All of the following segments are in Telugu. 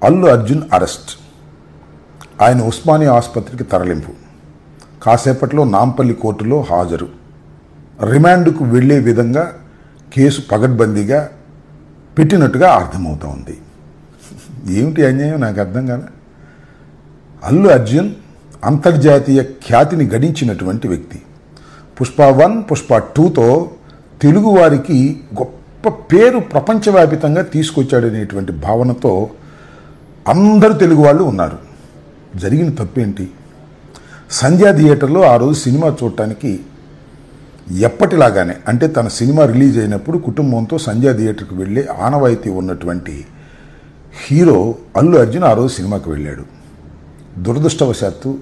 అల్లు అర్జున్ అరెస్ట్, ఆయన ఉస్మానియా ఆసుపత్రికి తరలింపు, కాసేపట్లో నాంపల్లి కోర్టులో హాజరు, రిమాండ్కు వెళ్లే విధంగా కేసు పగడ్బందీగా పెట్టినట్టుగా అర్థమవుతా ఉంది. ఏమిటి అన్యాయం నాకు అర్థం కాదు. అల్లు అర్జున్ అంతర్జాతీయ ఖ్యాతిని గడించినటువంటి వ్యక్తి. పుష్ప 1, పుష్ప 2తో తెలుగువారికి గొప్ప పేరు ప్రపంచవ్యాపితంగా తీసుకొచ్చాడనేటువంటి భావనతో అందరు తెలుగు వాళ్ళు ఉన్నారు. జరిగిన తప్పేంటి? సంధ్యా థియేటర్లో ఆ రోజు సినిమా చూడటానికి ఎప్పటిలాగానే, అంటే తన సినిమా రిలీజ్ అయినప్పుడు కుటుంబంతో సంధ్యా థియేటర్కి వెళ్ళే ఆనవాయితీ ఉన్నటువంటి హీరో అల్లు అర్జున్ ఆ రోజు సినిమాకి వెళ్ళాడు. దురదృష్టవశాత్తు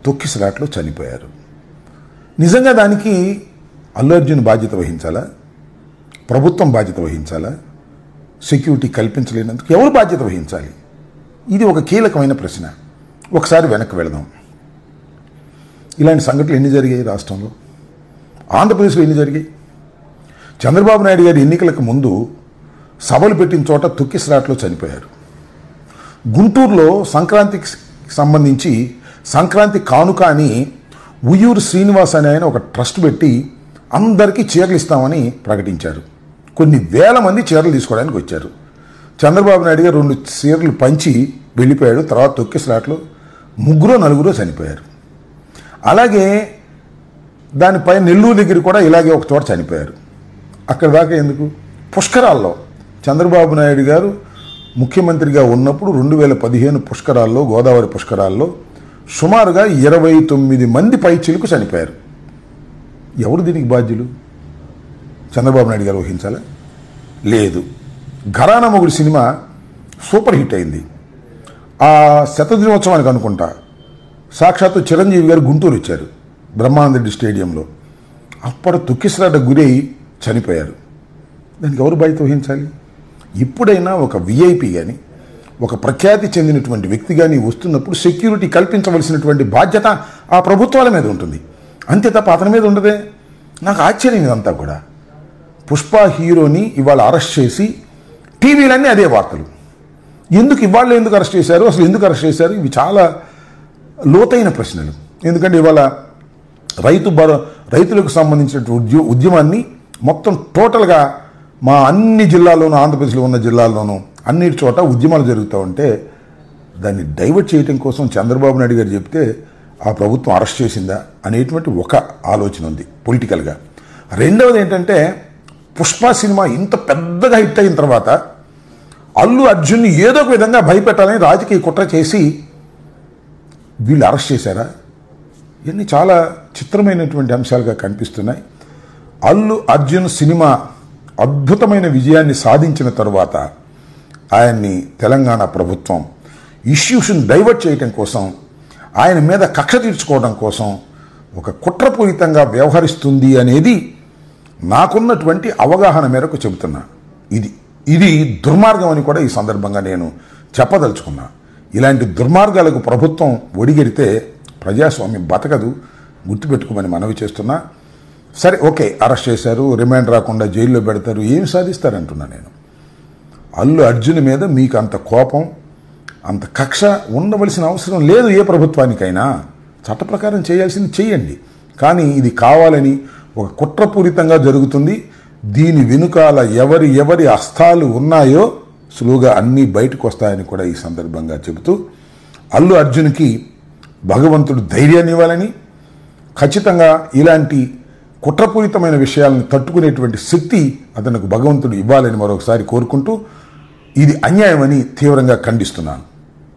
తొక్కిసలాట్లో చనిపోయారు. నిజంగా దానికి అల్లు అర్జున్ బాధ్యత వహించాలా? ప్రభుత్వం బాధ్యత వహించాలా? సెక్యూరిటీ కల్పించలేనందుకు ఎవరు బాధ్యత వహించాలి? ఇది ఒక కీలకమైన ప్రశ్న. ఒకసారి వెనక్కి వెళదాం. ఇలాంటి సంఘటనలు ఎన్ని జరిగాయి రాష్ట్రంలో? ఆంధ్రప్రదేశ్లో ఎన్ని జరిగాయి? చంద్రబాబు నాయుడు గారి ఎన్నికలకు ముందు సభలు పెట్టిన చోట తొక్కిసలాట్లో చనిపోయారు. గుంటూరులో సంక్రాంతికి సంబంధించి సంక్రాంతి కానుక అని ఉయ్యూరు శ్రీనివాస్ అనే ఆయన ఒక ట్రస్ట్ పెట్టి అందరికీ చీరలు ఇస్తామని ప్రకటించారు. కొన్ని వేల మంది చీరలు తీసుకోవడానికి వచ్చారు. చంద్రబాబు నాయుడు గారు 2 చీరలు పంచి వెళ్ళిపోయాడు. తర్వాత తొక్కిసలాట్లో 3-4 చనిపోయారు. అలాగే దానిపై నెల్లూరు దగ్గర కూడా ఇలాగే ఒక చోట చనిపోయారు. అక్కడ దాకా ఎందుకు? పుష్కరాల్లో చంద్రబాబు నాయుడు గారు ముఖ్యమంత్రిగా ఉన్నప్పుడు 2015 పుష్కరాల్లో, గోదావరి పుష్కరాల్లో సుమారుగా 29 మంది పైచిలకు చనిపోయారు. ఎవరు దీనికి బాధ్యులు? చంద్రబాబు నాయుడు గారు వహించాలా? లేదు. ఘరానా మొగుడు సినిమా సూపర్ హిట్ అయింది. ఆ శతదినోత్సవానికి అనుకుంటా సాక్షాత్తు చిరంజీవి గారు గుంటూరు వచ్చారు, బ్రహ్మానంద రెడ్డి స్టేడియంలో. అప్పుడు తొక్కిసలాట గురై చనిపోయారు. దానికి ఎవరు బాధ్యత వహించాలి? ఇప్పుడైనా ఒక విఐపి కానీ, ఒక ప్రఖ్యాతి చెందినటువంటి వ్యక్తి కానీ వస్తున్నప్పుడు సెక్యూరిటీ కల్పించవలసినటువంటి బాధ్యత ఆ ప్రభుత్వాల మీద ఉంటుంది. అంతే తప్ప అతని మీద ఉండదే. నాకు ఆశ్చర్యం ఇదంతా కూడా. పుష్ప హీరోని ఇవాళ అరెస్ట్ చేసి టీవీలన్నీ అదే వార్తలు. ఎందుకు ఇవాళ ఎందుకు అరెస్ట్ చేశారు? అసలు ఎందుకు అరెస్ట్ చేశారు? ఇవి చాలా లోతైన ప్రశ్నలు. ఎందుకంటే ఇవాళ రైతులకు సంబంధించినటువంటి ఉద్యమాన్ని మొత్తం టోటల్గా మా అన్ని జిల్లాల్లోనూ, ఆంధ్రప్రదేశ్లో ఉన్న జిల్లాల్లోనూ అన్నిటి చోట ఉద్యమాలు జరుగుతూ ఉంటే దాన్ని డైవర్ట్ చేయడం కోసం చంద్రబాబు నాయుడు గారు చెప్తే ఆ ప్రభుత్వం అరెస్ట్ చేసిందా అనేటువంటి ఒక ఆలోచన ఉంది పొలిటికల్గా. రెండవది ఏంటంటే, పుష్ప సినిమా ఇంత పెద్దగా హిట్ అయిన తర్వాత అల్లు అర్జున్ని ఏదో ఒక విధంగా భయపెట్టాలని రాజకీయ కుట్ర చేసి వీళ్ళు అరెస్ట్ చేశారా? ఇవన్నీ చాలా చిత్రమైనటువంటి అంశాలుగా కనిపిస్తున్నాయి. అల్లు అర్జున్ సినిమా అద్భుతమైన విజయాన్ని సాధించిన తరువాత ఆయన్ని తెలంగాణ ప్రభుత్వం ఇష్యూస్ని డైవర్ట్ చేయడం కోసం, ఆయన మీద కక్ష తీర్చుకోవడం కోసం ఒక కుట్రపూరితంగా వ్యవహరిస్తుంది అనేది నాకున్నటువంటి అవగాహన మేరకు చెబుతున్నా. ఇది దుర్మార్గం అని కూడా ఈ సందర్భంగా నేను చెప్పదలుచుకున్నా. ఇలాంటి దుర్మార్గాలకు ప్రభుత్వం ఒడిగెడితే ప్రజాస్వామ్యం బతకదు, గుర్తుపెట్టుకోమని మనవి చేస్తున్నా. సరే, ఓకే, అరెస్ట్ చేశారు, రిమాండ్ రాకుండా జైల్లో పెడతారు, ఏమి సాధిస్తారంటున్నా నేను. అల్లు అర్జున్ మీద మీకు అంత కోపం, అంత కక్ష ఉండవలసిన అవసరం లేదు. ఏ ప్రభుత్వానికైనా చట్ట ప్రకారం చేయాల్సింది చేయండి. కానీ ఇది కావాలని ఒక కుట్రపూరితంగా జరుగుతుంది. దీని వెనుకాల ఎవరి హస్తాలు ఉన్నాయో సులువుగా అన్నీ బయటకు వస్తాయని కూడా ఈ సందర్భంగా చెబుతూ, అల్లు అర్జున్కి భగవంతుడు ధైర్యాన్ని ఇవ్వాలని, ఖచ్చితంగా ఇలాంటి కుట్రపూరితమైన విషయాలను తట్టుకునేటువంటి శక్తి అతనికి భగవంతుడు ఇవ్వాలని మరొకసారి కోరుకుంటూ, ఇది అన్యాయమని తీవ్రంగా ఖండిస్తున్నాను.